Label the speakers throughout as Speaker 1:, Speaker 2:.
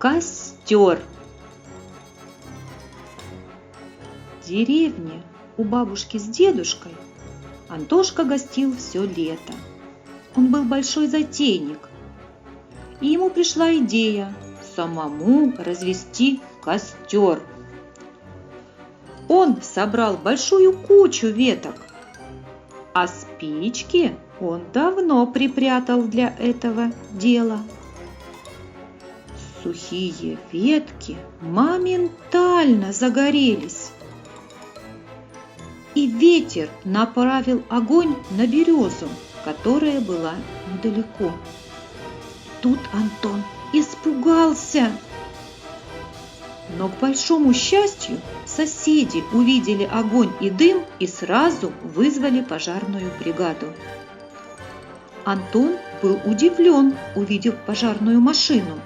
Speaker 1: Костер. В деревне у бабушки с дедушкой Антошка гостил все лето. Он был большой затейник, и ему пришла идея самому развести костер. Он собрал большую кучу веток, а спички он давно припрятал для этого дела. Сухие ветки моментально загорелись, и ветер направил огонь на березу, которая была недалеко. Тут Антон испугался. Но, к большому счастью, соседи увидели огонь и дым и сразу вызвали пожарную бригаду. Антон был удивлен, увидев пожарную машину.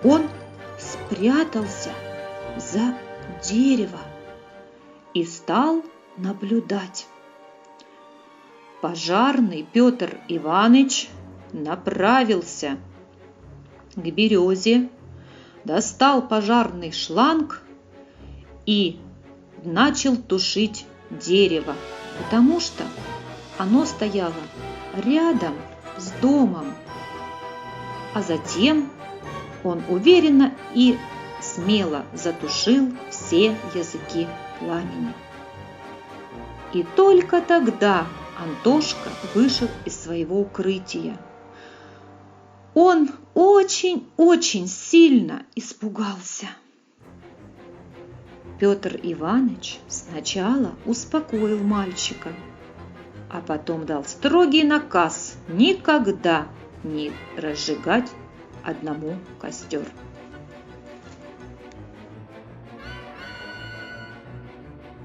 Speaker 1: Он спрятался за дерево и стал наблюдать. Пожарный Петр Иваныч направился к березе, достал пожарный шланг и начал тушить дерево, потому что оно стояло рядом с домом. А затем он уверенно и смело затушил все языки пламени. И только тогда Антошка вышел из своего укрытия. Он очень сильно испугался. Петр Иваныч сначала успокоил мальчика, а потом дал строгий наказ никогда не разжигать одному костер.